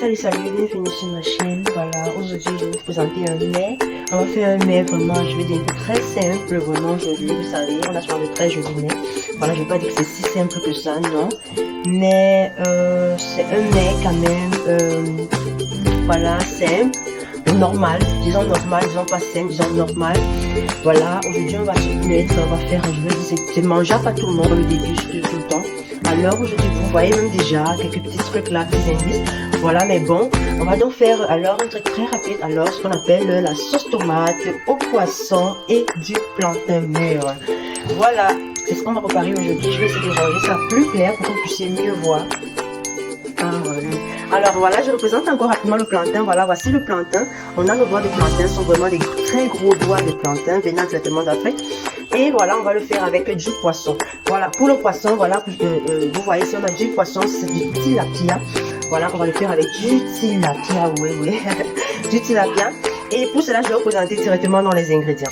Salut, bienvenue sur ma chaîne. Voilà, aujourd'hui je vais vous présenter un mets. On va faire un mets vraiment, je vais dire très simple, vraiment aujourd'hui, vous savez, on a souvent de très jolis mets. Voilà, je vais pas dire que c'est si simple que ça, non. Mais c'est un mets quand même, voilà, simple, normal, disons pas simple, disons normal. Voilà, aujourd'hui on va se mettre, on va faire, je vais dire, c'est mangeable à tout le monde, on le déguste tout le temps. Alors aujourd'hui vous voyez même déjà quelques petits trucs là qui existent. Voilà, mais bon, on va donc faire alors un truc très rapide, alors ce qu'on appelle la sauce tomate au poisson et du plantain mûr. Voilà, c'est ce qu'on va préparer aujourd'hui. Je vais essayer de ranger ça plus clair pour que vous puissiez mieux voir. Alors voilà, je représente encore rapidement le plantain. Voilà, voici le plantain. On a nos doigts de plantain, ce sont vraiment des très gros doigts de plantain venant directement d'Afrique. Et voilà, on va le faire avec du poisson. Voilà, pour le poisson, voilà, vous voyez, si on a du poisson, c'est du tilapia. Voilà, on va le faire avec du tilapia, oui, du tilapia. Et pour cela, je vais vous présenter directement dans les ingrédients.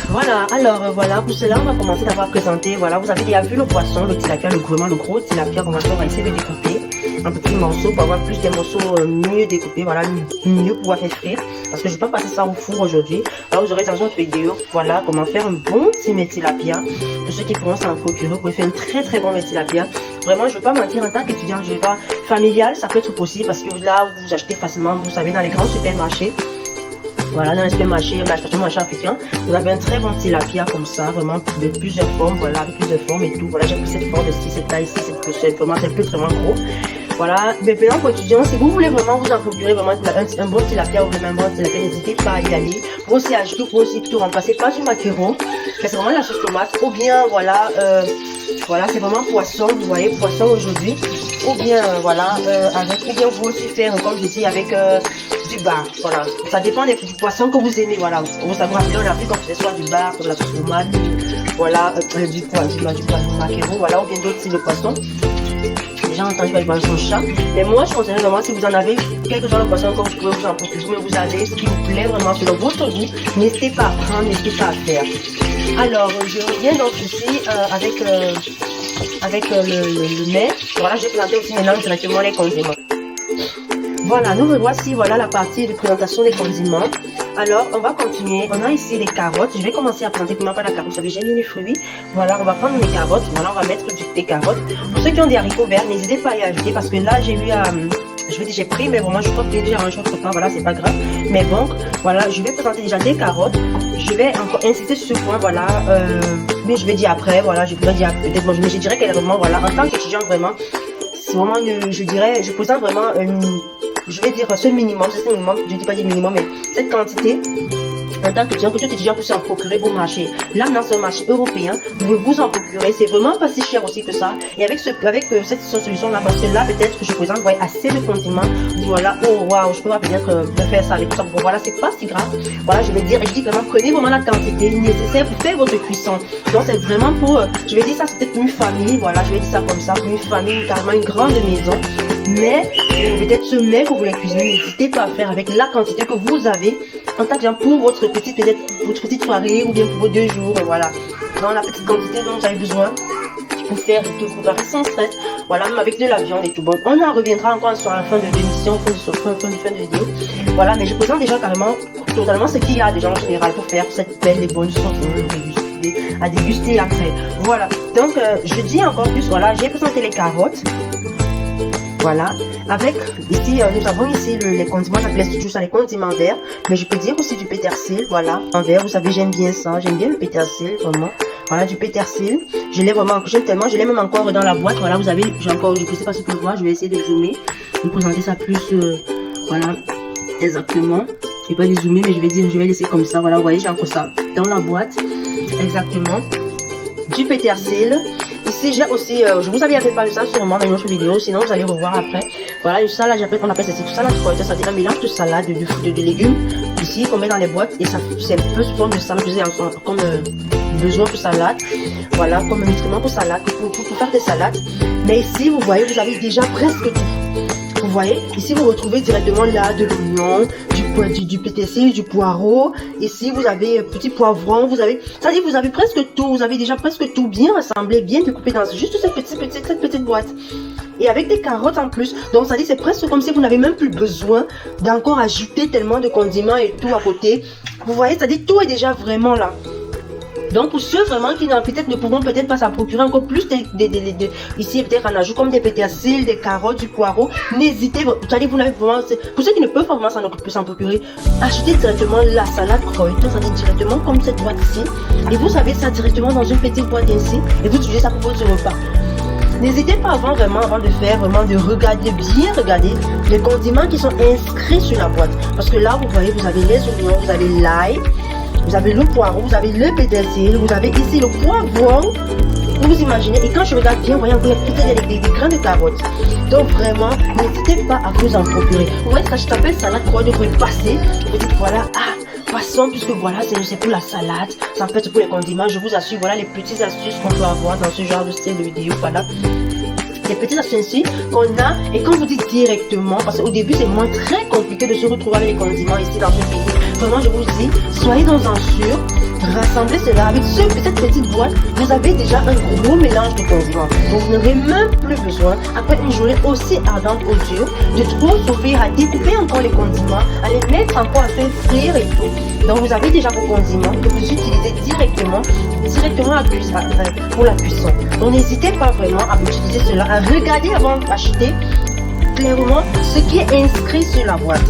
Voilà, alors voilà, pour cela, on va commencer d'abord présenter. Voilà, vous avez déjà vu le poisson, le tilapia, vraiment le gros tilapia qu'on va faire. On va essayer de découper en petits morceaux pour avoir plus des morceaux mieux découpés, voilà, mieux pouvoir faire frire. Parce que je ne vais pas passer ça au four aujourd'hui. Alors vous aurez dans une autre vidéo, voilà comment faire un bon petit mets tilapia. Pour ceux qui pourront s'en procurer, vous pouvez faire un très bon mets tilapia. Vraiment, je ne vais pas mentir, en tant qu'étudiant, je vais pas familial, ça peut être possible parce que là, vous achetez facilement, vous savez, dans les grands supermarchés. Voilà, dans les supermarchés, marché africain, vous avez un très bon tilapia comme ça, vraiment de plusieurs formes, voilà, avec plusieurs formes et tout. Voilà, j'ai pris cette forme ici, cette taille ici, c'est vraiment gros. Voilà, mais maintenant pour étudiants, si vous voulez vraiment vous en procurer vraiment un bon tilapia ou même un bon tilapia, n'hésitez pas à y aller. Pour aussi ajouter, pour aussi tout remplacer par du maquereau, c'est vraiment la sauce tomate, ou bien voilà, voilà, c'est vraiment poisson, vous voyez, poisson aujourd'hui, ou bien voilà, ou bien vous aussi faire, comme je dis, avec du bar, voilà, ça dépend du poisson que vous aimez, voilà, vous savez, on a pris comme ce soit du bar, comme la sauce tomate, voilà, du maquereau, voilà, ou bien d'autres types de poissons. Déjà entendu avec son chat, mais moi je conseille vraiment, si vous en avez quelque chose de poisson que vous pouvez vous en procurer, mais vous avez ce qui vous plaît vraiment selon votre goût, n'hésitez pas à prendre, n'hésitez pas à faire. Alors je reviens donc ici avec le mets. Voilà, je vais présenter aussi maintenant directement les condiments. Voilà, nous voici, voilà la partie de présentation des condiments. Alors, on va continuer. On a ici les carottes. Je vais commencer à présenter comment pas la carotte. Vous savez, j'ai mis les fruits. Voilà, on va prendre les carottes. Voilà, on va mettre des carottes. Pour ceux qui ont des haricots verts, n'hésitez pas à y ajouter parce que là, j'ai eu je veux dire, j'ai pris, mais vraiment, je crois que déjà un jour, voilà, c'est pas grave. Mais bon, voilà, je vais présenter déjà des carottes. Je vais encore insister sur ce point, voilà. Mais je vais dire après, voilà, je pourrais dire peut-être, bon, mais je dirais qu'elle est vraiment, voilà, en tant qu'étudiant, vraiment, c'est vraiment, je dirais, je présente vraiment je vais dire ce minimum, c'est ce minimum, je ne dis pas du minimum, mais cette quantité, en tant qu'étudiant, que tout étudiant puisse en procurer au marché. Là, dans ce marché européen, vous pouvez vous en procurer, c'est vraiment pas si cher aussi que ça. Et avec cette solution-là, parce que là, peut-être que je présente, vous voyez, assez de condiments, voilà, oh waouh, je peux pas peut-être faire ça avec tout ça. Bon, voilà, c'est pas si grave. Voilà, je vais dire, et je dis vraiment, prenez vraiment la quantité nécessaire pour faire votre cuisson. Donc, c'est vraiment pour, je vais dire ça, c'est peut-être une famille, voilà, je vais dire ça comme ça, pour une famille, carrément une grande maison. Mais peut-être ce mets que vous voulez cuisiner, n'hésitez pas à faire avec la quantité que vous avez en tant que pour votre petite soirée ou bien pour vos 2 jours, voilà, dans la petite quantité dont vous avez besoin pour faire tout préparer sans stress, voilà, même avec de la viande et tout. Bon, on en reviendra encore sur la fin de l'émission, fin de vidéo, voilà, mais je présente déjà carrément totalement ce qu'il y a déjà en général pour faire cette belle et bonne sauce à déguster après. Voilà, donc je dis encore plus, voilà, j'ai présenté les carottes. Voilà, avec ici, nous avons ici les condiments, j'appelle toujours ça les condiments verts, mais je peux dire aussi du pétersil, voilà, en vert, vous savez, j'aime bien ça, j'aime bien le pétersil, vraiment, voilà, du pétersil, je l'ai vraiment, j'aime tellement, je l'ai même encore dans la boîte, voilà, vous avez, j'ai encore, je ne sais pas si vous pouvez voir, je vais essayer de zoomer, vous présenter ça plus, voilà, exactement, je ne vais pas les zoomer, mais je vais laisser comme ça, voilà, vous voyez, j'ai encore ça dans la boîte, exactement, du pétersil. Ici, j'ai aussi, je vous avais parlé de ça sûrement dans une autre vidéo, sinon vous allez revoir après. Voilà, une salade, on appelle ça salade froide, ça dit un mélange de salade, de légumes, ici, qu'on met dans les boîtes, et ça, c'est un peu sous forme de salade, comme besoin pour salade, voilà, comme un instrument pour salade, pour faire des salades. Mais ici, vous voyez, vous avez déjà presque tout. Vous voyez, ici, vous retrouvez directement là de l'oignon, du pétersil, du poireau. Ici, vous avez petit poivron, vous avez, c'est-à-dire vous avez presque tout, vous avez déjà presque tout bien rassemblé, bien découpé dans juste cette petite boîte. et avec des carottes en plus. Donc ça dit c'est presque comme si vous n'avez même plus besoin d'encore ajouter tellement de condiments et tout à côté. Vous voyez, ça dit tout est déjà vraiment là. Donc pour ceux vraiment qui peut-être ne pourront peut-être pas s'en procurer encore plus ici peut-être en ajout comme des pétersiles, des carottes, du poireau, n'hésitez pas. Vous n'avez vraiment, pour ceux qui ne peuvent pas vraiment s'en procurer, achetez directement la salade Kräuter, ça dit directement comme cette boîte ici, et vous avez ça directement dans une petite boîte ici et vous utilisez ça pour votre repas. N'hésitez pas avant de faire, de regarder, bien regarder les condiments qui sont inscrits sur la boîte. Parce que là, vous voyez, vous avez les oignons, vous avez l'ail, vous avez le poireau, vous avez le pétersil, vous avez ici le poivron. Vous imaginez, et quand je regarde bien, vous voyez, il y a des grains de carottes. Donc vraiment, n'hésitez pas à vous en procurer. Vous voyez, ça s'appelle salade Kräuter, vous pouvez passer, vous dites voilà, passons, puisque voilà, c'est pour la salade, ça peut être pour les condiments. Je vous assure, voilà les petites astuces qu'on peut avoir dans ce genre de style de vidéo, voilà. Des petites astuces qu'on a, et quand vous dites directement, parce qu'au début c'est vraiment très compliqué de se retrouver avec les condiments ici dans ce pays. Vraiment, je vous dis, soyez dans un sûr, rassemblez cela avec cette petite boîte. Vous avez déjà un gros mélange de condiments. Donc vous n'aurez même plus besoin, après une journée aussi ardente au dur, de trop souffrir à découper encore les condiments, à les mettre encore à faire frire et tout. Donc vous avez déjà vos condiments que vous utilisez directement pour la cuisson. Donc n'hésitez pas vraiment à utiliser cela, à regarder avant d'acheter clairement ce qui est inscrit sur la boîte.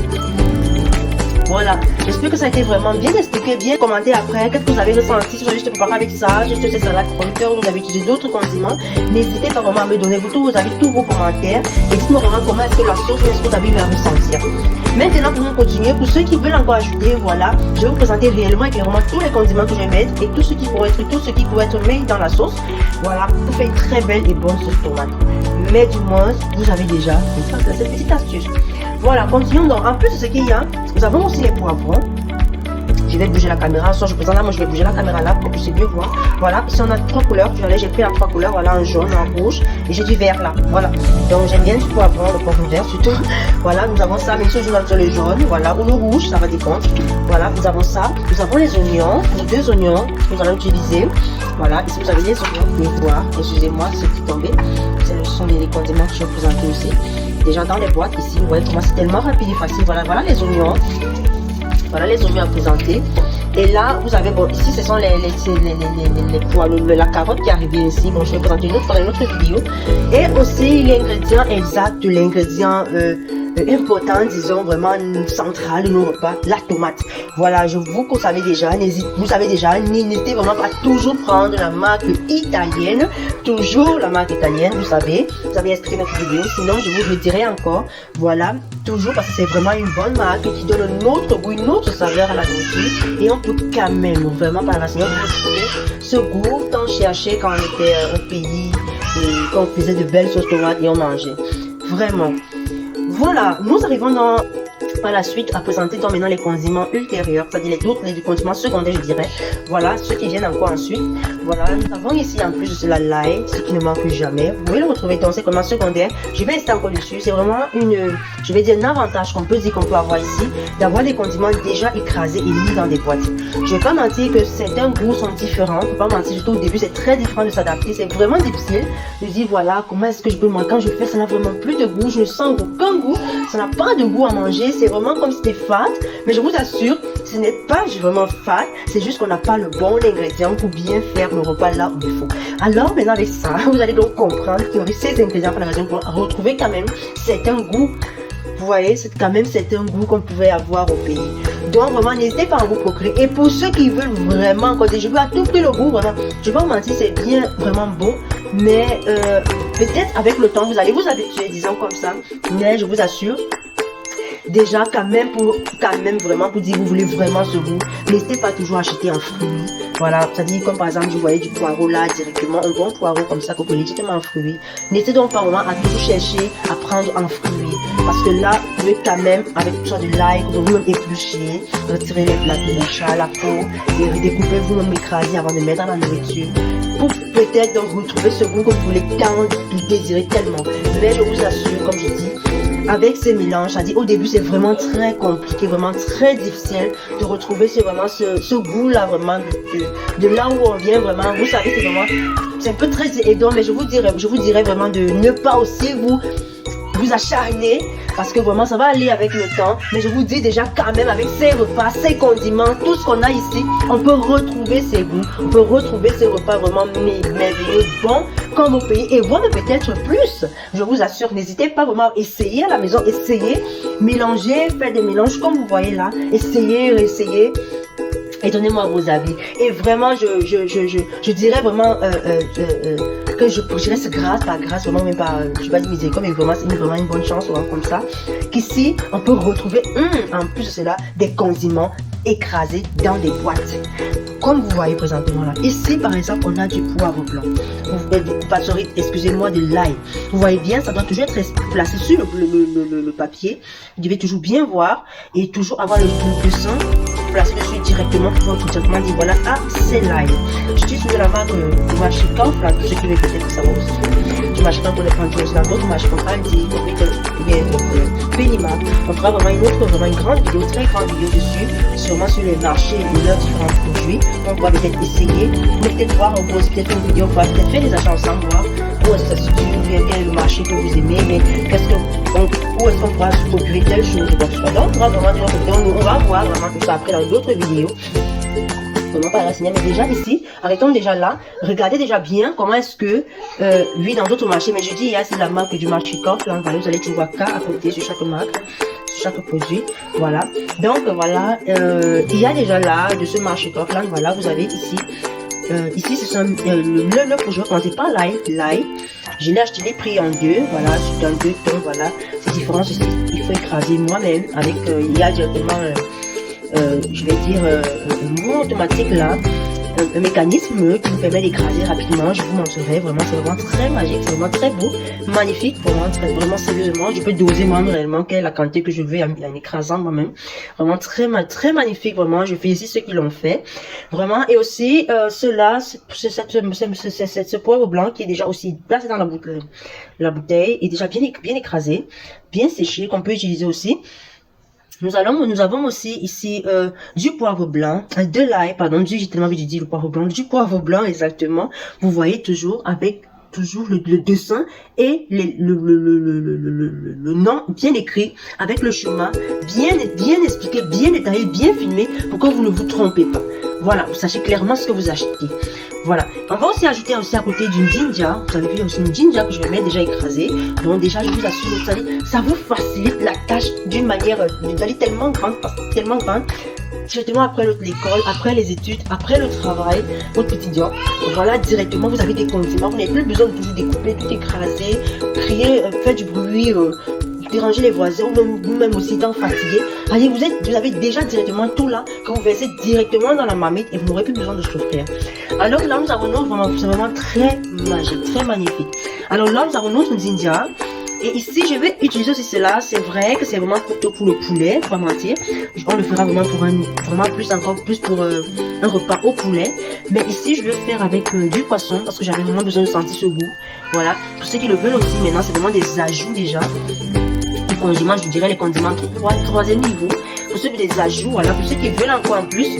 Voilà, j'espère que ça a été vraiment bien expliqué, bien commenté après. Qu'est-ce que vous avez ressenti? Si vous avez juste préparé avec ça, juste ces salades Kräuter, vous avez utilisé d'autres condiments, n'hésitez pas vraiment à me donner vous avez tous vos commentaires et dites-moi vraiment comment est-ce que la sauce, est-ce que vous avez eu à ressentir. Maintenant, pour continuer, pour ceux qui veulent encore ajouter, voilà, je vais vous présenter réellement et clairement tous les condiments que je vais mettre et tout ce qui pourrait être mis dans la sauce. Voilà, pour faire une très belle et bonne sauce tomate. Mais du moins, vous avez déjà cette petite astuce. Voilà, continuons donc. En plus de ce qu'il y a, nous avons aussi les poivrons. Je vais bouger la caméra, soit je présente là, moi je vais bouger la caméra là pour que vous puissiez mieux voir. Voilà, ici on a 3 couleurs, j'ai pris en 3 couleurs, voilà, en jaune, en rouge, et j'ai du vert là, voilà. Donc j'aime bien du poivron, le poivron vert surtout. Voilà, nous avons ça, même si je joue sur le jaune, voilà, ou le rouge, ça va dépendre. Voilà, nous avons ça, nous avons les oignons, les 2 oignons que nous allons utiliser. Voilà, ici vous avez les oignons, vous pouvez voir, excusez-moi, c'est qui tombé. Ce sont les condiments que je vais vous présenter aussi. Déjà dans les boîtes ici, vous voyez comment c'est tellement rapide et facile. Voilà, voilà les oignons. Voilà les oignons à présenter. Et là, vous avez, bon, ici, ce sont la carotte qui est arrivée ici. Bon, je vais présenter une autre dans une autre vidéo. Et aussi l'ingrédient exact, l'ingrédient important, disons, vraiment central de nos repas, la tomate. Voilà, vous savez déjà, n'hésitez vraiment pas à toujours prendre la marque italienne. Toujours la marque italienne, vous savez. Vous avez inscrit notre vidéo, sinon je vous le dirai encore. Voilà, toujours parce que c'est vraiment une bonne marque qui donne un autre goût, une autre saveur à la nourriture. Et on peut quand même, vraiment par la sinon vous retrouver ce goût tant cherché quand on était au pays et quand on faisait de belles sauces tomates et on mangeait. Vraiment. Voilà, nous arrivons par la suite à présenter donc maintenant les condiments ultérieurs, c'est-à-dire les condiments secondaires, je dirais. Voilà, ceux qui viennent encore ensuite. Voilà, nous avons ici en plus de cela l'ail, ce qui ne manque jamais. Vous pouvez le retrouver dans ces condiments secondaires. Je vais rester encore dessus. C'est vraiment je vais dire un avantage qu'on peut dire qu'on peut avoir ici, d'avoir des condiments déjà écrasés et mis dans des boîtes. Je vais pas mentir que certains goûts sont différents. Je ne vais pas mentir, surtout au début, c'est très différent de s'adapter. C'est vraiment difficile de dire voilà, comment est-ce que je peux manger. Quand je fais, ça n'a vraiment plus de goût. Je ne sens aucun goût. Ça n'a pas de goût à manger. C'est vraiment comme si c'était fat. Mais je vous assure, ce n'est pas vraiment fat. C'est juste qu'on n'a pas le bon ingrédient pour bien faire le repas là où il faut. Alors maintenant avec ça, vous allez donc comprendre qu'il y aurait ces ingrédients pour la raison pour retrouver quand même certains goûts. Vous voyez, c'est quand même certains goûts qu'on pouvait avoir au pays. Donc vraiment, n'hésitez pas à vous procurer. Et pour ceux qui veulent vraiment encore je veux à tout prix le goût, vraiment, je vais pas vous mentir, c'est bien vraiment bon. Mais peut-être avec le temps, vous allez vous habituer, disons comme ça. Mais je vous assure, déjà quand même vraiment pour dire vous voulez vraiment ce goût, n'hésitez pas toujours à acheter en fruits. Voilà, c'est-à-dire comme par exemple vous voyez du poireau là directement, un bon poireau comme ça que vous pouvez légitimement en fruits. N'hésitez donc pas vraiment à toujours chercher à prendre en fruits, parce que là vous pouvez quand même avec tout ça de l'ail, vous-même éplucher, retirer la chat, la peau, et redécouper vous-même écraser avant de mettre dans la nourriture. Pour peut-être donc retrouver ce goût que vous voulez tant, le désirer tellement. Mais je vous assure, comme je dis, avec ces mélanges. C'est-à-dire au début c'est vraiment très compliqué, vraiment très difficile de retrouver vraiment ce goût là vraiment de là où on vient vraiment. Vous savez, c'est un peu très aidant, mais je vous dirais vraiment de ne pas aussi vous acharner, parce que vraiment ça va aller avec le temps. Mais je vous dis déjà quand même, avec ces repas, ces condiments, tout ce qu'on a ici, on peut retrouver ces goûts, on peut retrouver ces repas vraiment merveilleux, bons comme au pays, et voire peut-être plus. Je vous assure, n'hésitez pas vraiment à essayer à la maison, essayez, mélanger, faire des mélanges comme vous voyez là, essayez, réessayez. Et donnez-moi vos avis. Et vraiment, je dirais vraiment que je dirais c'est grâce, pas grâce, vraiment même pas, je vais pas dire miséricorde, mais vraiment c'est vraiment une bonne chance, comme ça. Qu'ici, on peut retrouver, en plus de cela, des condiments écrasés dans des boîtes. Comme vous voyez présentement là. Ici, par exemple, on a du poivre blanc. Sorry, excusez-moi, de l'ail. Vous voyez bien, ça doit toujours être placé sur le papier. Vous devez toujours bien voir et toujours avoir le sang placé dessus directement pour votre directement dire voilà, ah, c'est l'ail. Je suis sur la marque du Machikov, là, tout ce qui veut peut-être savoir aussi. Du Machikov pour les plantueuses, là, d'autres Machikov, dit, Pénima. On fera vraiment une grande vidéo, très grande vidéo dessus, sûrement sur les marchés et leurs différents produits. On va peut-être essayer, peut-être voir, on peut aussi peut-être une vidéo, on va peut-être faire des achats ensemble, voir où est-ce que ça se situe, ou bien quel est le marché que vous aimez, mais où est-ce qu'on pourra se procurer telle chose ou quoi que ce soit. Donc, on va voir vraiment tout ça après dans d'autres vidéos. Vraiment pas renseigner, mais déjà ici, arrêtons déjà là, regardez déjà bien comment est-ce que, lui dans d'autres marchés, mais je dis, il y a c'est la marque du Machikov, là, vous allez toujours voir K à côté sur chaque marque, sur chaque produit, voilà. Donc voilà, il y a déjà là, de ce Machikov, là, voilà, vous avez ici, ici ce sont le produit, je vais commencer par l'ail, je l'ai acheté, les prix en deux, voilà, c'est dans 2 tons, voilà, c'est différent, il faut écraser moi-même, avec, il y a directement, je vais dire, un mouvement automatique là, un mécanisme qui vous permet d'écraser rapidement. Je vous montrerai, vraiment c'est vraiment très magique, c'est vraiment très beau, magnifique, vraiment sérieusement, je peux doser moi-même réellement quelle est la quantité que je veux en écrasant moi-même, vraiment très magnifique, vraiment, je félicite ceux qui l'ont fait, vraiment. Et aussi cela, ce poivre blanc qui est déjà aussi placé dans la bouteille est déjà bien écrasé, bien séché, qu'on peut utiliser aussi. Nous avons aussi ici du poivre blanc, de l'ail, pardon, j'ai tellement envie de dire le poivre blanc, du poivre blanc exactement. Vous voyez toujours avec le dessin et le nom bien écrit, avec le chemin bien expliqué, bien détaillé, bien filmé pour que vous ne vous trompez pas. Voilà, vous sachez clairement ce que vous achetez. Voilà, on va aussi ajouter aussi à côté d'une ginger. Vous avez vu aussi une ginger que je vais mettre déjà écrasée. Donc déjà, je vous assure, ça vous facilite la tâche d'une manière, tellement grande, directement après l'école, après les études, après le travail, votre quotidien. Voilà, directement, vous avez des condiments. Vous n'avez plus besoin de toujours découper, tout écraser, crier, faire du bruit, déranger les voisins, ou même aussi tant fatigué. Allez, vous avez déjà directement tout là, que vous versez directement dans la marmite et vous n'aurez plus besoin de souffrir. Alors là, nous avons c'est vraiment très magique, très magnifique. Alors là, nous avons notre ginger. Et ici, je vais utiliser aussi cela. C'est vrai que c'est vraiment plutôt pour le poulet, pas mentir. On le fera vraiment pour encore plus pour un repas au poulet. Mais ici, je vais faire avec du poisson parce que j'avais vraiment besoin de sentir ce goût. Voilà. Pour ceux qui le veulent aussi, maintenant, c'est vraiment des ajouts déjà. Les condiments, je dirais les condiments 3e niveau. Pour ceux qui des ajouts, voilà. Pour ceux qui veulent encore en plus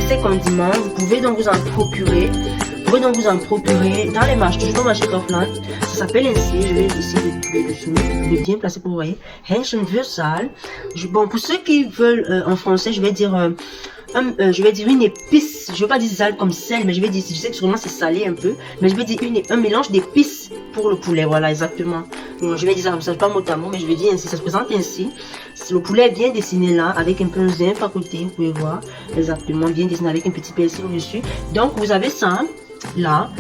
ces condiments, vous pouvez donc vous en procurer. Vous pouvez donc vous en procurer dans les marchés, toujours dans le marché Kaufland. Ça s'appelle ainsi, je vais essayer de bien placer pour vous voyez. Henschenwürsal. Bon, pour ceux qui veulent en français, je vais dire une épice. Je ne veux pas dire sale comme sel, mais je vais dire, je sais que sûrement c'est salé un peu, mais je vais dire un mélange d'épices pour le poulet, voilà, exactement. Donc, je vais dire ça comme ça, pas mot à mot, mais je vais dire ainsi, ça se présente ainsi. Le poulet est bien dessiné là, avec un peu de zinc à côté, vous pouvez voir, exactement, bien dessiné avec un petit persil au-dessus. Donc, vous avez ça là.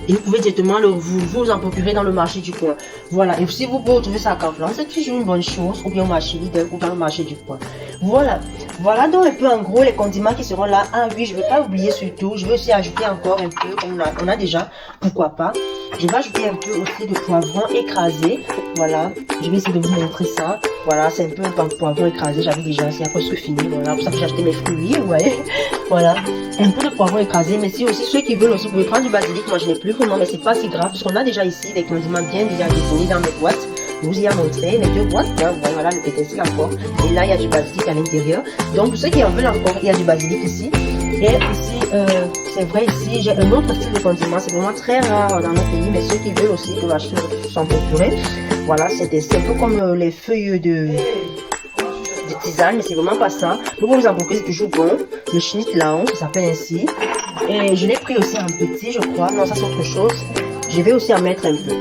Et vous pouvez directement vous en procurer dans le marché du coin. Voilà. Et si vous pouvez trouver ça à Kaufland, c'est toujours une bonne chose. Ou bien au marché Lidl ou dans le marché du coin. Voilà. Voilà donc un peu en gros les condiments qui seront là. Ah oui, je ne vais pas oublier surtout. Je vais aussi ajouter encore un peu, comme on a déjà. Pourquoi pas. Je vais ajouter un peu aussi de poivron écrasé. Voilà. Je vais essayer de vous montrer ça. Voilà, c'est un peu un poivron écrasé. J'avais déjà, c'est presque fini. Voilà. Pour ça que j'ai acheté mes fruits. Vous voyez. Voilà. Un peu de poivron écrasé. Mais si aussi ceux qui veulent aussi, vous pouvez prendre du basilic. Moi, je n'ai plus vraiment, mais c'est pas si grave. Parce qu'on a déjà ici des condiments bien déjà dessinés dans mes boîtes. Je vous y ai montré les 2 boîtes. Hein, voilà le pétersil encore. Et là, il y a du basilic à l'intérieur. Donc, pour ceux qui en veulent encore, il y a du basilic ici. Et ici, c'est vrai, ici, j'ai un autre style de condiment. C'est vraiment très rare dans notre pays, mais ceux qui veulent aussi peuvent acheter s'en procurer. Voilà, c'est un peu comme les feuilles de tisane, mais c'est vraiment pas ça. Vous pouvez vous en procurer, c'est toujours bon. Le Schnittlauch, ça s'appelle ainsi. Et je l'ai pris aussi en petit, je crois. Non, ça c'est autre chose. Je vais aussi en mettre un peu.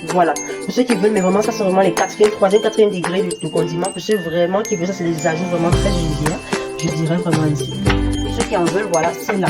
Voilà. Pour ceux qui veulent, mais vraiment, ça c'est vraiment les 4e, 3e, 4e degrés de condiment. Pour ceux vraiment qui veulent, ça c'est des ajouts vraiment très légers. Je dirais vraiment ainsi. Pour ceux qui en veulent, voilà, c'est là.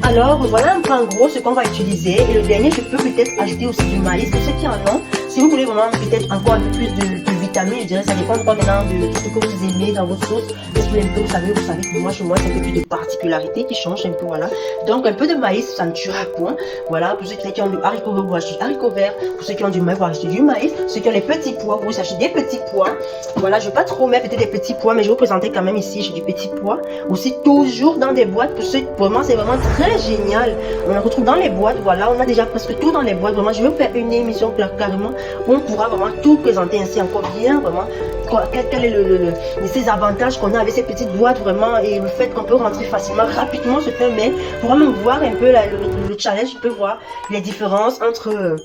Alors, voilà un peu en gros ce qu'on va utiliser. Et le dernier, je peux peut-être ajouter aussi du maïs. Pour ceux qui en ont, si vous voulez vraiment peut-être encore un peu plus de vitamines, je dirais, ça dépend pas maintenant de ce que vous aimez dans votre sauce. Est-ce que vous savez que moi, chez moi, c'est un peu plus de particularité qui change un peu, voilà. Donc, un peu de maïs, ça ne tuera point. Voilà, pour ceux qui ont du haricot vert, vous achetez du haricot vert. Pour ceux qui ont du maïs, vous achetez du maïs. Ceux qui ont les petits pois, vous achetez des petits pois. Voilà, je ne vais pas trop mettre peut-être des petits pois, mais je vais vous présenter quand même ici, j'ai des petits pois. Aussi, toujours dans des boîtes. Pour ceux, vraiment, c'est vraiment très génial. On le retrouve dans les boîtes, voilà. On a déjà presque tout dans les boîtes. Vraiment, je vais vous faire une émission carrément où on pourra vraiment tout présenter ainsi encore bien, vraiment. Quel est ces avantages qu'on a avec ces petites boîtes vraiment, et le fait qu'on peut rentrer facilement, rapidement se faire, mais pour vraiment voir un peu le challenge, je peux voir les différences entre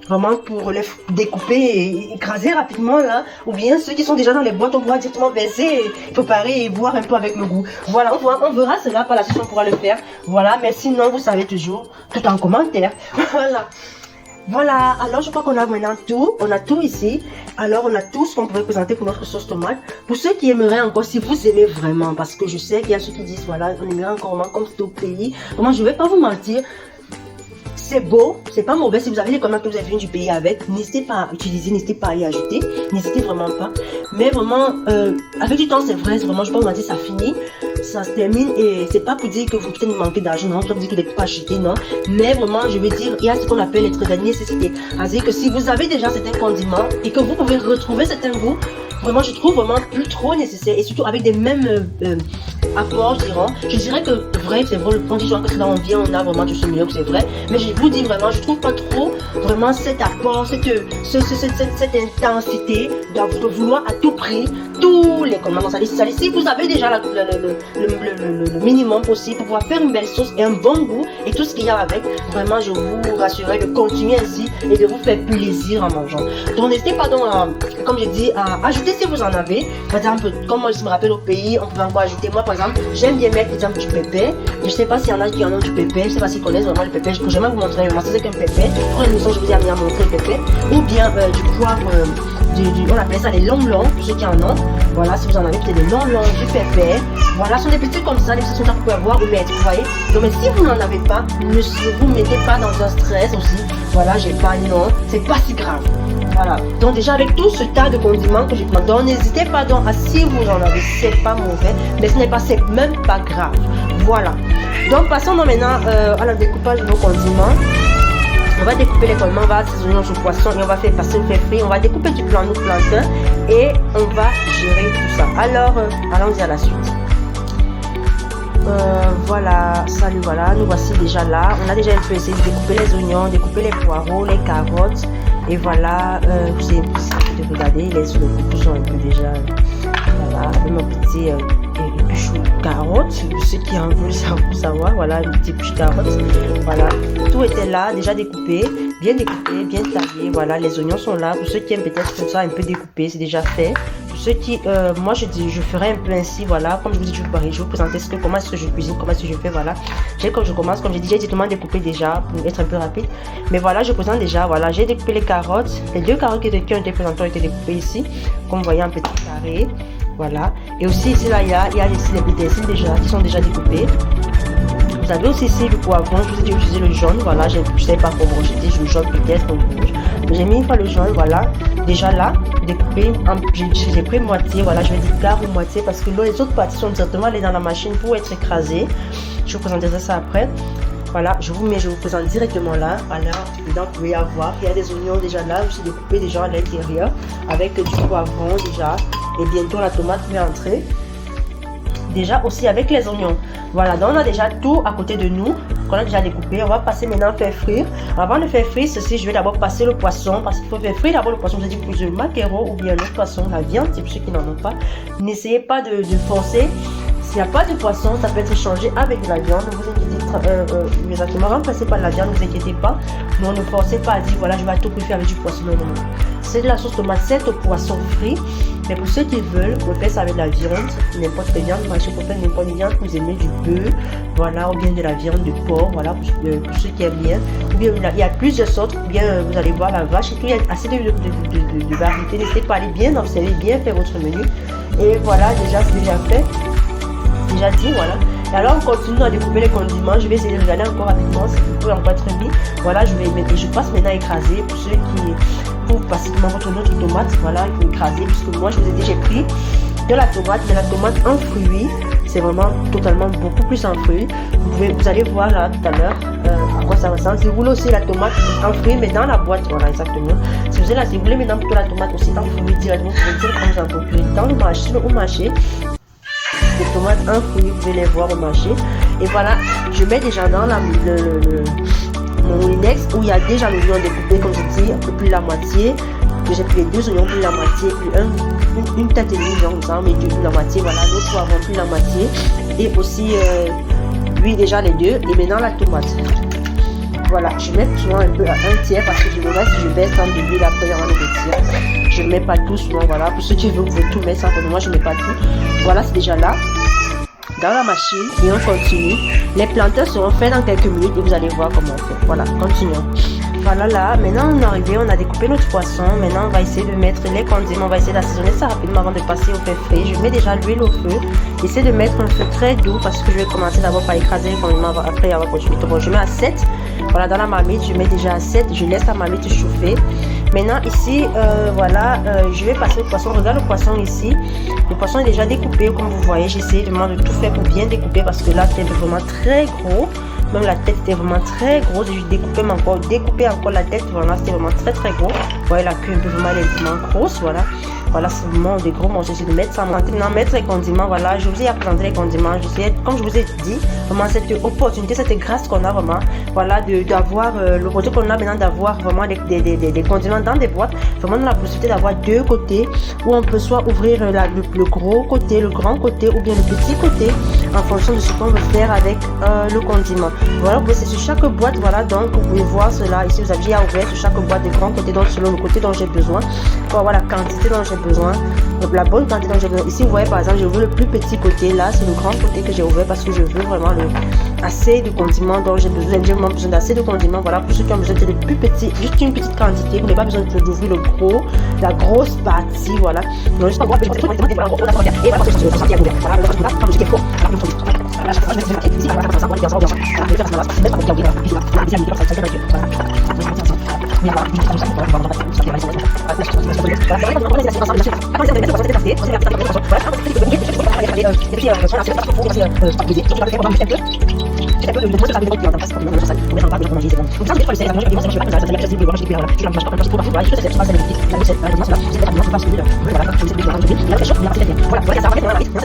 vraiment pour les découper et écraser rapidement là, ou bien ceux qui sont déjà dans les boîtes, on pourra directement baisser, préparer et voir un peu avec le goût. Voilà, on verra cela par la suite, on pourra le faire. Voilà, mais sinon vous savez toujours tout en commentaire. Voilà. Voilà, alors je crois qu'on a maintenant tout, on a tout ici. Alors on a tout ce qu'on pourrait présenter pour notre sauce tomate. Pour ceux qui aimeraient encore, si vous aimez vraiment, parce que je sais qu'il y a ceux qui disent voilà, on aimerait encore moins comme c'est au pays. Moi je vais pas vous mentir, c'est beau, c'est pas mauvais. Si vous avez les commandes que vous avez venu du pays avec, n'hésitez pas à utiliser, n'hésitez pas à y ajouter, n'hésitez vraiment pas. Mais vraiment, avec du temps c'est vrai, vraiment je peux vous mentir, ça finit, ça se termine, et c'est pas pour dire que vous peut-être manquez d'argent, non, pas pour dire qu'il n'est pas acheté, non. Mais vraiment, je veux dire, il y a ce qu'on appelle les trucs de nécessité. C'est-à-dire que si vous avez déjà certains condiments et que vous pouvez retrouver certains goûts, vraiment je trouve vraiment plus trop nécessaire, et surtout avec des mêmes apports, je dirais que vrai, c'est vrai, le point que c'est là on vient, on a vraiment tout ce milieu, c'est vrai, mais je vous dis vraiment, je trouve pas trop vraiment cet apport, cette intensité de vouloir à tout prix tous les condiments salés. Si vous avez déjà le minimum possible pour pouvoir faire une belle sauce et un bon goût et tout ce qu'il y a avec, vraiment je vous rassurerai de continuer ainsi et de vous faire plaisir en mangeant. Donc n'hésitez pas donc comme je dis, à ajouter si vous en avez. Par exemple, comme moi je me rappelle au pays, on peut encore ajouter. Moi par exemple, j'aime bien mettre par exemple du pépé. Je sais pas s'il y en a qui en ont du pépé, je sais pas s'ils connaissent vraiment le pépé. Je vais vous montrer vraiment c'est qu'un pépé. Pour une émission, je vous ai amené à montrer le pépé. Ou bien du poivre, on appelle ça les longs, pour ceux qui en ont. Voilà, si vous en avez, c'est des longs du pépé. Voilà, ce sont des petits comme ça, des petits que vous pouvez avoir ou mettre, vous voyez. Donc, mais si vous n'en avez pas, ne vous mettez pas dans un stress aussi. Voilà, j'ai pas, non, c'est pas si grave. Voilà, donc déjà avec tout ce tas de condiments que j'ai pris, donc n'hésitez pas donc à, si vous en avez, c'est pas mauvais, mais ce n'est pas, c'est même pas grave. Voilà, donc passons donc maintenant à la découpage de nos condiments. On va découper les condiments, on va assaisonner notre poisson et on va faire passer au fer frit. On va découper du plantain et on va gérer tout ça. Alors, allons-y à la suite. Voilà, salut, voilà, nous voici déjà là. On a déjà un peu essayé de découper les oignons, découper les poireaux, les carottes. Et voilà, c'est possible de regarder, les sont un peu déjà, voilà, avec mon petit épluchou carotte, ceux qui en veulent savoir, voilà, une petite épluche carotte, voilà, tout était là, déjà découpé, bien taillé, voilà, les oignons sont là, pour ceux qui aiment peut-être comme ça un peu découpé, c'est déjà fait. Pour ceux qui, moi je ferai un peu ainsi, voilà, comme je vous dis, je vais vous présenter comment est-ce que je cuisine, comment est-ce que je fais, voilà. Comme je commence, comme j'ai dit, j'ai directement découpé déjà pour être un peu rapide, mais voilà, je présente déjà, voilà, j'ai découpé les carottes, les 2 carottes qui ont été présentées ont été découpées ici, comme vous voyez, en petit carré, voilà, et aussi ici là, il y a ici les pétils déjà, qui sont déjà découpés. Vous avez aussi ici le poivron, je vous ai dit utiliser le jaune, voilà, je ne sais pas comment j'ai dit le jaune peut-être ou le rouge. J'ai mis une fois le jaune, voilà, déjà là, découpé, j'ai pris moitié, voilà, je vais dire quart ou moitié parce que là, les autres parties sont directement allées dans la machine pour être écrasées. Je vous présenterai ça après. Voilà, je vous présente directement là. Alors, dedans, vous pouvez avoir, il y a des oignons déjà là, je suis découpé déjà à l'intérieur avec du poivron déjà. Et bientôt la tomate va entrer. déjà aussi avec les oignons. Voilà, donc on a déjà tout à côté de nous qu'on a déjà découpé. On va passer maintenant à faire frire. Avant de faire frire ceci, je vais d'abord passer le poisson parce qu'il faut faire frire d'abord le poisson. Je dis plus le maquereau ou bien le poisson, la viande, c'est pour ceux qui n'en ont pas. N'essayez pas de forcer. S'il n'y a pas de poisson, ça peut être changé avec de la viande. Ne vous inquiétez exactement, remplacez pas la viande, ne vous inquiétez pas. Non, ne forcez pas à dire voilà, je vais tout préférer avec du poisson. Non, non, non. C'est de la sauce tomate, c'est au poisson frit. Mais pour ceux qui veulent, vous faites ça avec de la viande, n'importe quelle viande. Moi, je préfère n'importe quelle viande. Vous aimez du bœuf, voilà, ou bien de la viande de porc, voilà, pour ceux qui aiment bien. Ou bien il y a plusieurs sortes. Ou bien vous allez voir la vache et tout. Il y a assez de variétés. N'hésitez pas à aller bien observer, bien faire votre menu. Et voilà, déjà, c'est déjà fait. Déjà dit, voilà. Et alors on continue à découper les condiments. Je vais essayer de regarder encore rapidement si vous pouvez encore être mis. Voilà, je passe maintenant à écraser pour ceux qui pour passer votre autre tomate. Voilà, il faut écraser puisque moi je vous ai dit j'ai pris de la tomate, mais la tomate en fruits, c'est vraiment totalement beaucoup plus en fruits. Vous allez voir là tout à l'heure à quoi ça ressemble. Si vous voulez aussi la tomate en fruits, mais dans la boîte, voilà exactement. Si vous voulez maintenant plutôt la tomate aussi en fruits directement, vous pouvez dire comment vous en procurez dans le marché. Les tomates en fruits, vous pouvez les voir au marché. Et voilà, je mets déjà dans mon moulinex où il y a déjà l'oignon découpé, comme je dis, un peu plus la moitié. J'ai pris les 2 oignons, plus la moitié, plus une tête et demie, genre, mais plus la moitié, voilà, l'autre poivron, plus la moitié. Et aussi, lui, déjà les 2. Et maintenant, la tomate. Voilà, je mets souvent un peu à un tiers parce que je me si je baisse dans de l'huile après en le tiers. Je ne mets pas tout souvent, voilà. Pour ceux qui veulent, vous pouvez tout mettre, ça, pour moi, je ne mets pas tout. Voilà, c'est déjà là, dans la machine, et on continue. Les planteurs seront faits dans quelques minutes et vous allez voir comment on fait. Voilà, continuons. Voilà, là, maintenant on est arrivé, on a découpé notre poisson. Maintenant, on va essayer de mettre les condiments, on va essayer d'assaisonner ça rapidement avant de passer au fait frais. Je mets déjà l'huile au feu. J'essaie de mettre un feu très doux parce que je vais commencer d'abord par écraser les condiments après avoir continué. Bon, je mets à 7. Voilà, dans la marmite, je mets déjà à 7. Je laisse la marmite chauffer. Maintenant, ici, voilà, je vais passer le poisson. Regarde le poisson ici. Le poisson est déjà découpé, comme vous voyez. J'essaie vraiment de tout faire pour bien découper parce que là, c'est vraiment très gros. Même la tête était vraiment très grosse. J'ai découpé encore la tête. Voilà, c'était vraiment très très gros. Vous voyez la queue un peu vraiment grosse. Voilà. Voilà, c'est vraiment des gros morceaux. J'essaie de mettre ça. Maintenant, mettre les condiments. Voilà, je vous ai présenté les condiments. Comme je vous ai dit, vraiment cette opportunité, cette grâce qu'on a vraiment. Voilà, d'avoir l'opportunité qu'on a maintenant d'avoir vraiment des condiments dans des boîtes. Vraiment, on a la possibilité d'avoir 2 côtés où on peut soit ouvrir le gros côté, le grand côté ou bien le petit côté en fonction de ce qu'on veut faire avec le condiment. Voilà, c'est sur chaque boîte. Voilà, donc vous pouvez voir cela. Ici, vous avez déjà ouvert sur chaque boîte de grand côté, donc selon le côté dont j'ai besoin. Pour avoir la quantité dont j'ai besoin, donc la bonne quantité dont j'ai besoin. Ici, vous voyez par exemple, j'ai ouvert le plus petit côté. Là, c'est le grand côté que j'ai ouvert parce que je veux vraiment assez de condiments dont j'ai besoin. J'ai vraiment besoin d'assez de condiments. Voilà, pour ceux qui ont besoin de plus petits, juste une petite quantité. Vous n'avez pas besoin d'ouvrir la grosse partie. Voilà. Donc, juste en boîte,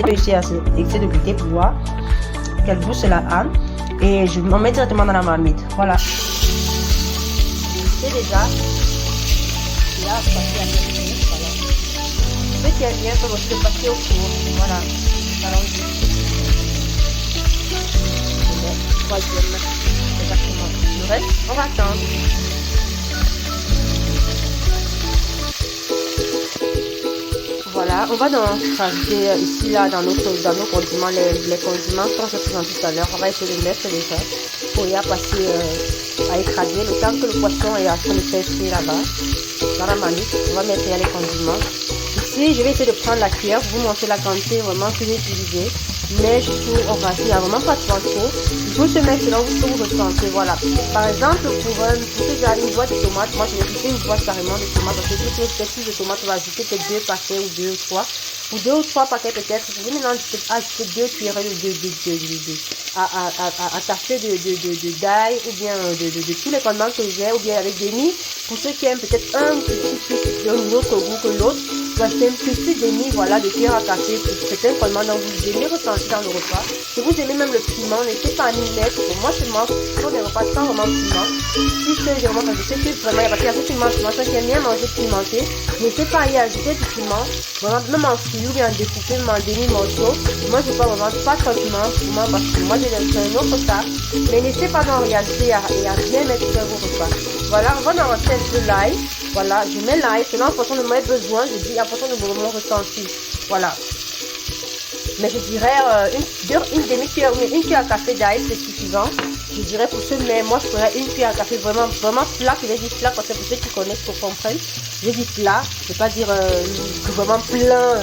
réussi à essayer de goûter pour voir quel goût cela a et je m'en mets directement dans la marmite. Voilà, c'est déjà là passer à voilà. Ceux qui aiment bien peuvent aussi le passer au four. Voilà, alors troisième exactement. Le reste on va attendre. Voilà, on va donc rajouter ici là dans nos condiments les condiments qu'on se présente tout à l'heure. On va essayer de mettre déjà pour y passer à écraser le temps que le poisson est en train de faire frire là-bas dans la marmite. On va mettre les condiments. Ici, je vais essayer de prendre la cuillère pour vous montrer la quantité vraiment que j'ai utilisée. Mais surtout, on va il n'y a vraiment pas trop. Pour se mettre selon ce que vous ressentez, voilà. Par exemple, pour ceux qui ont une boîte de tomates, moi je vais ajouter une boîte carrément de tomates, parce que toutes les plus de tomates, on va ajouter peut-être 2 paquets ou 2 ou 3. Pour 2 ou 3 paquets peut-être, vous pouvez maintenant ajouter 2 cuillerées à taffer d'ail ou bien de tous les condiments que j'ai, ou bien avec des nids. Pour ceux qui aiment peut-être un petit peu d'un autre goût que l'autre, c'est un petit demi, voilà, de cuillère à café pour certains condiments dont vous aimez ressentir dans le repas. Si vous aimez même le piment, n'hésitez pas à y mettre. Pour moi, je mange pour des repas sans vraiment piment. Si c'est vraiment, je sais que vraiment, parce qu'il y a beaucoup de piment, je mange qui aime bien manger pimenté. N'hésitez pas à y ajouter du piment, vraiment, même en filet ou bien en découpé, même en demi-morceaux. Moi, je ne veux pas vraiment pas trop de piment pour moi, parce que moi, j'ai un autre cas. Mais n'hésitez pas d'en réaliser et à bien mettre sur vos repas. Voilà, on va en rentrer un peu l'ail. Voilà, je mets l'ail, selon en fonction de mes besoins, je dis en fonction de mon ressenti. Voilà. Mais je dirais une demi-cuillère ou une cuillère à café d'ail, c'est suffisant. Je dirais pour ceux, mais moi je ferais une cuillère à café vraiment plat, que j'ai dit plat, parce que pour ceux qui connaissent, pour comprendre, j'ai dit plat, je ne vais pas dire vraiment plein,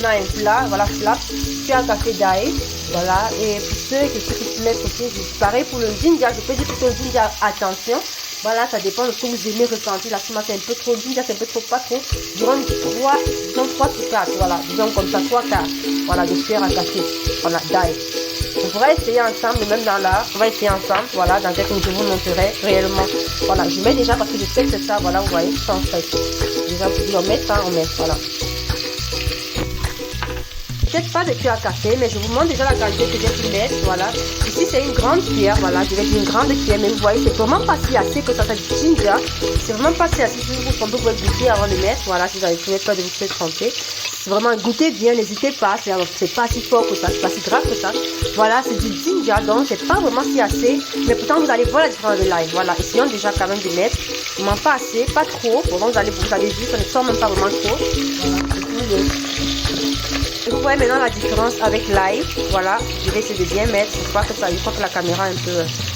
non, un plat, voilà, plat, cuillère à café d'ail, voilà, et pour ceux qui mettent aussi, pareil pour le ginger, je peux dire plutôt le ginger, attention. Voilà, ça dépend de ce que vous aimez ressentir. La tomate c'est un peu trop ginger, c'est un peu trop pas trop. Disons 3 sur 4, voilà. Disons comme ça, 3 quarts. Voilà, de cuillère à café. Voilà, d'ail. On pourra essayer ensemble, même dans l'art. On va essayer ensemble, voilà, dans quelques je vous montrerai réellement. Voilà, je mets déjà parce que je sais que c'est ça, voilà, vous voyez, sans stress. Déjà, on met ça, on met, voilà. Peut-être pas de cuillère à café, mais je vous montre déjà la quantité que j'ai pu mettre, voilà. Ici, c'est une grande cuillère, voilà, je vais dire une grande cuillère, mais vous voyez, c'est vraiment pas si assez que ça fait du ginger. C'est vraiment pas si assez, si vous trompez, vous pouvez goûter avant de mettre, voilà, si vous avez peur de vous faire tromper. C'est vraiment goûter bien, n'hésitez pas, c'est pas si fort que ça, c'est pas si grave que ça. Voilà, c'est du ginger, donc c'est pas vraiment si assez, mais pourtant vous allez voir la différence de l'ail, voilà. Essayons déjà quand même de mettre, vraiment pas assez, pas trop, bon, vous allez vu, ça ne sort même pas vraiment trop. Voilà, vous voyez maintenant la différence avec l'ail, voilà, je vais essayer de bien mettre, je crois que ça, je crois que la caméra est un peu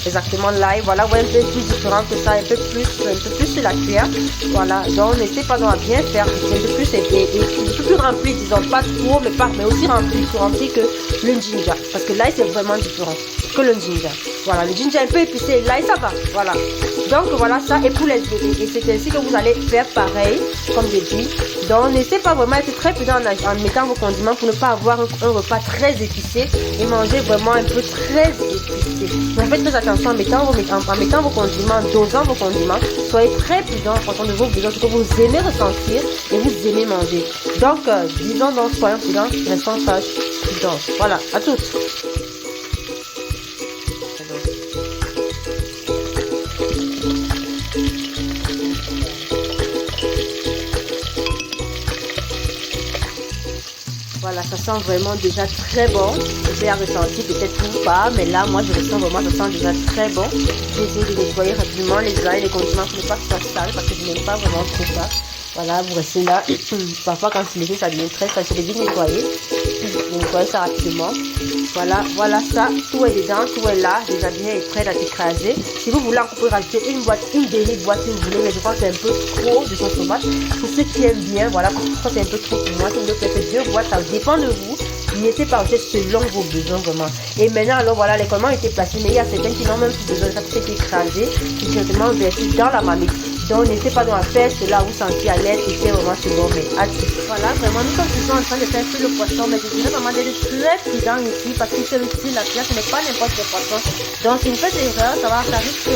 exactement l'ail, voilà, vous voyez un peu plus différent que ça, un peu plus sur la cuillère, voilà, donc n'hésitez pas à bien faire, c'est un peu plus épais et un peu plus rempli, disons, pas trop, mais aussi rempli que le ginger, parce que l'ail c'est vraiment différent que le ginger, voilà, le ginger un peu épicé, l'ail ça va, voilà, donc voilà ça, et pour les et c'est ainsi que vous allez faire pareil, comme je dis, donc n'hésitez pas vraiment à être très prudent en mettant vos condiments pour ne pas avoir un repas très épicé et manger vraiment un peu très épicé. Donc faites très attention en mettant vos condiments, en dosant vos condiments. Soyez très prudent en fonction de vos besoins, ce que vous aimez ressentir et vous aimez manger. Donc disons donc soyons prudents, restons sages, prudents. Voilà, à toutes. Voilà, ça sent vraiment déjà très bon. J'ai ressenti peut-être tout pas, mais là, moi, je ressens vraiment, ça sent déjà très bon. J'ai essayé de nettoyer rapidement les ailes, les condiments pour ne pas que ça sale, parce que je n'aime pas vraiment trop ça. Voilà, vous restez là. Parfois, quand c'est léger, ça devient très sale. Je vais vite nettoyer. Je nettoie ça rapidement. Voilà ça. Tout est dedans, tout est là. Déjà bien et prêt à s'écraser. Si vous voulez, on peut rajouter une demi-boîte si vous voulez, mais je pense que c'est un peu trop de sauce tomate. Pour ceux qui aiment bien, voilà, pour ça c'est un peu trop pour moi. Si vous voulez peut-être 2 boîtes, ça dépend de vous. Mettez par selon vos besoins vraiment. Et maintenant, alors voilà, les condiments étaient placés, mais il y a certains qui n'ont même plus besoin de ça, qui s'est écrasé, qui directement versé dans la marmite. Donc n'hésitez pas à faire cela, vous sentez à l'aise et c'est vraiment ce bon, mais voilà, vraiment, nous sommes toujours en train de faire tout le poisson, mais je dirais vraiment d'être très prudent ici, parce que celui-ci, la pièce, ce n'est pas n'importe quel poisson. Donc si vous faites des erreurs, ça risque,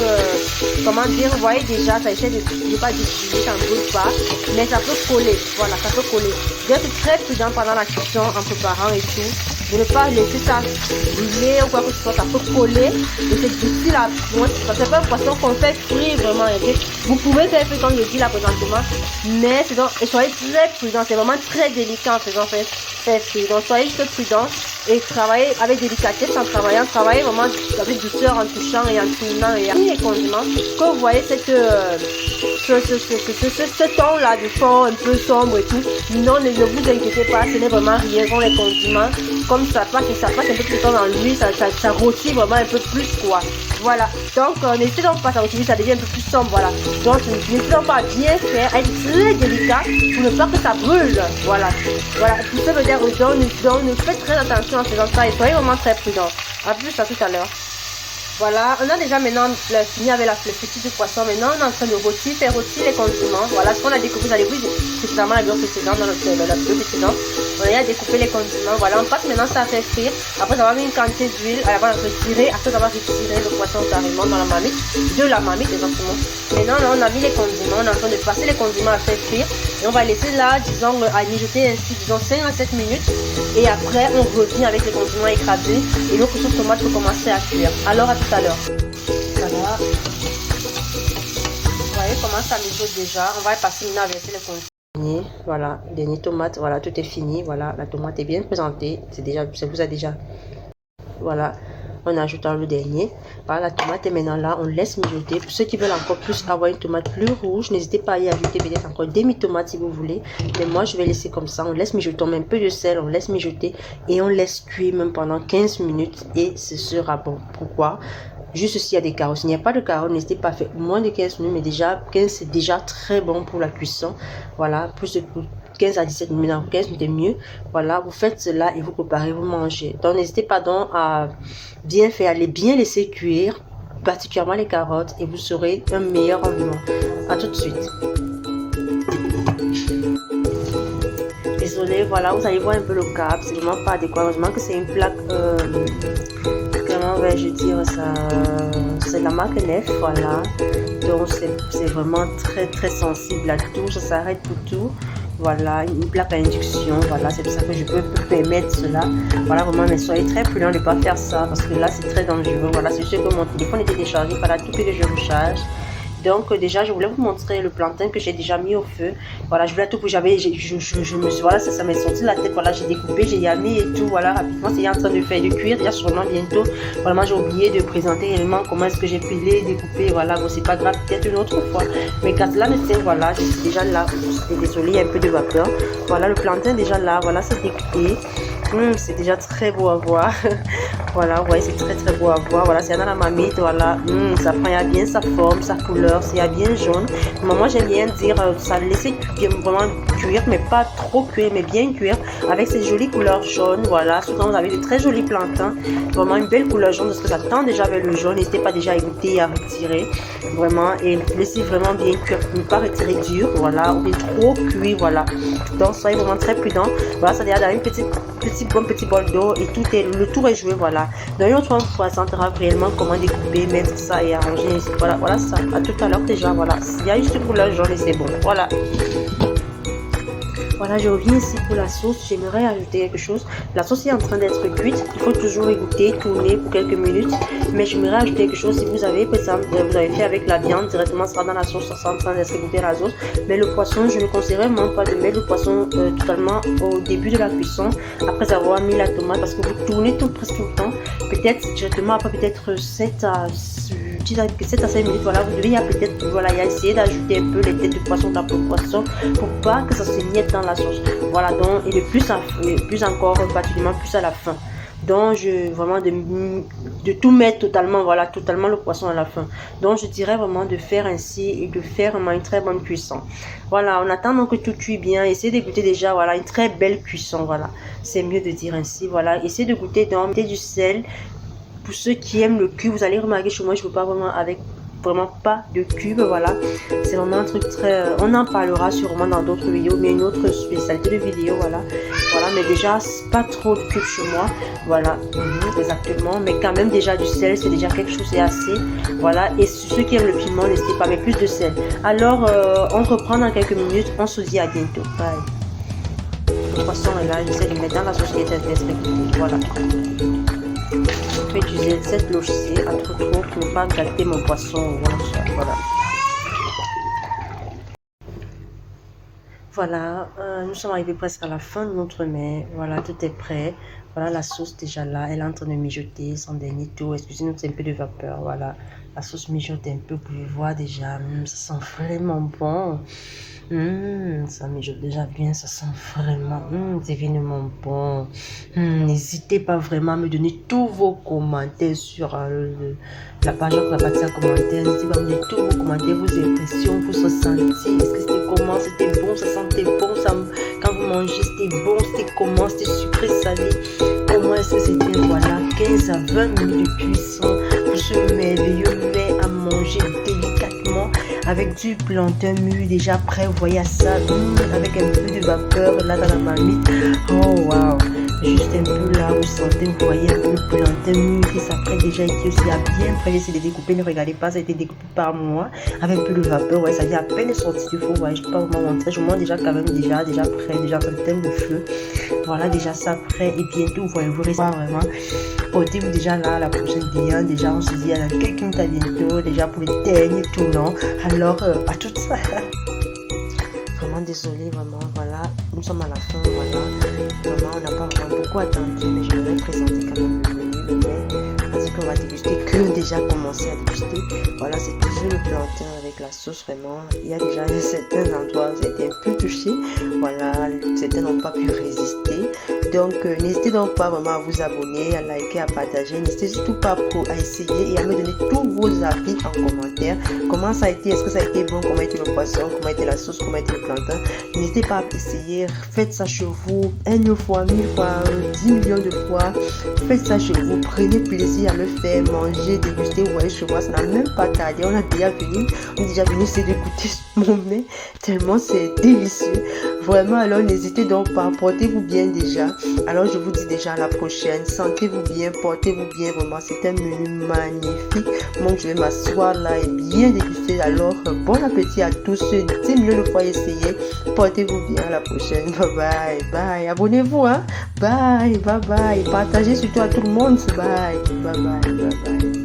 comment dire, vous voyez déjà, ça essaie de, je ne vais pas dire que ça ne brûle pas, mais ça peut coller, voilà, ça peut coller. D'être très prudent pendant la cuisson, en préparant et tout, de ne pas laisser ça brûler ou quoi que ce soit, ça peut coller, et c'est difficile à prendre, parce que c'est pas un poisson qu'on fait frire vraiment, ok? Vous pouvez faire frire comme je dis là présentement, mais c'est donc, et soyez très prudent, c'est vraiment très délicat en faisant faire frire, donc soyez juste prudent et travaillez avec délicatesse en travaillant, travaillez vraiment avec douceur en touchant et en tournant et en les condiments, quand vous voyez cette ce ton là de fond un peu sombre et tout, non, ne vous inquiétez pas, ce n'est vraiment rien, sont les condiments, comme ça passe un peu plus de temps dans l'huile, ça rôtit vraiment un peu plus quoi. Voilà, donc n'hésitez donc pas à rôtir, ça devient un peu plus sombre, voilà. Donc n'hésitez donc pas à bien faire, à être très délicat pour ne pas que ça brûle. Voilà, tout ça veut dire donc ne faites très attention en faisant ça et soyez vraiment très prudent. A plus, à tout à l'heure. Voilà, on a déjà maintenant fini avec le petit du poisson. Maintenant, on est en train de faire rôtir les condiments. Voilà ce qu'on a découpé. Vous allez voir précédemment la vidéo précédente, dans la vidéo précédente. On a découpé les condiments. Voilà, on passe maintenant ça à faire frire. Après avoir mis une quantité d'huile, après avoir retiré le poisson carrément dans la marmite, de la marmite exactement. Maintenant, là, on a mis les condiments. On est en train de passer les condiments à faire frire. Et on va laisser là, disons, à mijoter ainsi, disons 5 à 7 minutes. Et après, on revient avec les condiments écrasés. Et notre sauce tomate peut commencer à cuire. Alors, à tout à l'heure. Voilà. Vous voyez comment ça mijote déjà. On va passer maintenant à verser les condiments. Voilà, dernier tomate. Voilà, tout est fini. Voilà, la tomate est bien présentée. C'est déjà, ça vous a déjà. Voilà. On ajoute le dernier. Voilà, la tomate est maintenant là. On laisse mijoter. Pour ceux qui veulent encore plus avoir une tomate plus rouge, n'hésitez pas à y ajouter peut-être encore demi-tomate si vous voulez. Mais moi, je vais laisser comme ça. On laisse mijoter. On met un peu de sel. On laisse mijoter. Et on laisse cuire même pendant 15 minutes. Et ce sera bon. Pourquoi? Juste s'il y a des carottes. S'il n'y a pas de carottes, n'hésitez pas à faire moins de 15 minutes. Mais déjà, 15 c'est déjà très bon pour la cuisson. Voilà, plus de 15 à 17 minutes, 15 minutes est mieux. Voilà, vous faites cela et vous préparez, vous mangez. Donc, n'hésitez pas donc à bien faire, bien laisser cuire, particulièrement les carottes, et vous aurez un meilleur rendement. À tout de suite. Désolé, voilà, vous allez voir un peu le cap, c'est vraiment pas adéquat. Heureusement que c'est une plaque, comment vais-je dire ça, c'est la marque Nef, voilà. Donc, c'est vraiment très sensible à tout, ça s'arrête pour tout. Voilà, une plaque à induction, voilà, c'est pour ça que je peux permettre cela. Voilà, vraiment, mais soyez très prudents de ne pas faire ça, parce que là, c'est très dangereux. Voilà, c'est juste que mon téléphone était déchargé, voilà, tout que je recharge. Donc déjà je voulais vous montrer le plantain que j'ai déjà mis au feu. Voilà, je voulais tout pour je me suis, voilà, ça m'est sorti de la tête. Voilà, j'ai découpé, j'ai mis et tout. Voilà, rapidement c'est en train de faire de cuire déjà sûrement bientôt. Vraiment, j'ai oublié de présenter réellement comment est-ce que j'ai pilé, découpé. Voilà, bon, c'est pas grave, peut-être une autre fois. Mais quand cela ne tient, voilà, je suis déjà là. Désolée, il y a un peu de vapeur. Voilà, le plantain déjà là, voilà, c'est découpé. C'est déjà très beau à voir. Voilà, ouais, c'est très beau à voir. Voilà, c'est dans la marmite. Voilà, ça prend bien sa forme, sa couleur, c'est bien jaune. Mais moi, j'aime bien dire ça laisser vraiment cuire, mais pas trop cuire, mais bien cuire avec ces jolies couleurs jaunes. Voilà, souvent vous avez de très jolis plantains, vraiment une belle couleur jaune parce que ça tend déjà vers le jaune. N'hésitez pas déjà à égoutter et à retirer vraiment et laissez vraiment bien cuire, ne pas retirer dur. Voilà, ou bien trop cuit. Voilà, donc soyez vraiment très prudent. Voilà, ça déjà dans une petit bol d'eau et le tour est joué. Voilà, dans une autre fois ça sera réellement comment découper, mettre ça et arranger ici. Voilà ça, à tout à l'heure déjà. Voilà, il y a juste pour la jaune et c'est bon. Voilà. Voilà, je reviens ici pour la sauce. J'aimerais ajouter quelque chose. La sauce est en train d'être cuite. Il faut toujours égoutter, tourner pour quelques minutes. Mais j'aimerais ajouter quelque chose. Si vous avez, par exemple, vous avez fait avec la viande, directement ça sera dans la sauce, ça sera en train d'être égoutter la sauce. Mais le poisson, je ne conseille vraiment pas de mettre le poisson totalement au début de la cuisson. Après avoir mis la tomate, parce que vous tournez presque tout le temps. Peut-être directement après peut-être 7 à 5 minutes. Voilà, vous devez peut-être essayer d'ajouter un peu les têtes de poisson dans le poisson pour pas que ça se miette dans la sauce. Voilà, donc et le plus encore particulièrement plus à la fin. Donc vraiment de tout mettre totalement, voilà, totalement le poisson à la fin. Donc je dirais vraiment de faire ainsi et de faire vraiment une très bonne cuisson. Voilà, on attend donc que tout cuit bien. Essayez de goûter déjà, voilà, une très belle cuisson. Voilà, c'est mieux de dire ainsi. Voilà, essayez de goûter donc du sel. Pour ceux qui aiment le cube, vous allez remarquer chez moi, je ne veux pas vraiment avec vraiment pas de cube. Voilà, c'est vraiment un truc très on en parlera sûrement dans d'autres vidéos, mais une autre spécialité de vidéo. Voilà, mais déjà pas trop de cubes chez moi. Voilà, exactement, mais quand même déjà du sel, c'est déjà quelque chose, c'est assez. Voilà, et ceux qui aiment le piment, n'hésitez pas, mais plus de sel. Alors on reprend dans quelques minutes. On se dit à bientôt. Bye. Le poisson est là, j'essaie de mettre dans la sauce qui est respectée. Voilà, je vais utiliser cette loge-ci à trop pour ne pas gâter mon poisson. Voilà. Voilà, nous sommes arrivés presque à la fin de notre mets. Voilà, tout est prêt. Voilà, la sauce déjà là, elle est en train de mijoter son dernier tour. Excusez-nous, c'est un peu de vapeur. Voilà, la sauce mijote un peu, vous pouvez voir déjà. Ça sent vraiment bon. Ça mijote déjà bien, ça sent vraiment divinement bon. N'hésitez pas vraiment à me donner tous vos commentaires sur la page de la partie commentaires. N'hésitez pas à me donner tous vos commentaires, vos impressions, vos ressentis. Est-ce que c'était comment? C'était bon, ça sentait bon, quand vous mangez, c'était bon, c'était comment? C'était sucré, salé. comment est-ce que c'était, voilà, 15 à 20 minutes de cuisson pour ce merveilleux mets à manger délicatement avec du plantain mûr déjà prêt. Vous voyez ça, avec un peu de vapeur là dans la marmite. Oh wow, juste un peu là, vous sentez, vous voyez un peu le plantain mûr qui s'apprête déjà et qui aussi a bien prêt. J'ai essayé de découper, ne regardez pas, ça a été découpé par moi avec un peu de vapeur. Ouais, ça vient à peine sorti du four. Ouais, je peux pas vraiment montrer, je vous montre déjà quand même déjà prêt, déjà en train de feu. Voilà déjà ça prêt et bientôt vous verrez ça vraiment. Portez-vous déjà là la prochaine vidéo. Déjà on se dit à quelques minutes à bientôt déjà pour le dernier tournant. Alors à tout ça. Vraiment désolé, vraiment voilà, nous sommes à la fin, voilà. Vraiment on n'a pas vraiment beaucoup attendu, mais je vais présenter quand même le menu, le mets. Parce qu'on va déguster, que déjà commencé à déguster. Voilà, c'est toujours le plantain avec la sauce, vraiment. Il y a déjà certains endroits où c'était un peu touché. Voilà, certains n'ont pas pu résister. Donc, n'hésitez donc pas vraiment à vous abonner, à liker, à partager. N'hésitez surtout pas à essayer et à me donner tous vos avis en commentaire. Comment ça a été? Est-ce que ça a été bon? Comment a été le poisson? Comment a été la sauce? Comment a été le plantain? N'hésitez pas à essayer. Faites ça chez vous 1 fois, 1000 fois, 10 millions de fois. Faites ça chez vous. Prenez plaisir à le faire, manger, déguster. Vous voyez, chez moi, ça n'a même pas tardé. On est déjà venu essayer de goûter mon mets tellement c'est délicieux. Vraiment, alors n'hésitez donc pas. Portez-vous bien déjà. Alors, je vous dis déjà à la prochaine. Sentez-vous bien, portez-vous bien. Vraiment, c'est un menu magnifique. Donc, je vais m'asseoir là et bien déguster. Alors, bon appétit à tous. 10 millions de fois essayez. Portez-vous bien. À la prochaine. Bye bye. Bye. Abonnez-vous, hein. Bye. Bye bye. Partagez surtout à tout le monde. Bye. Bye bye. Bye bye.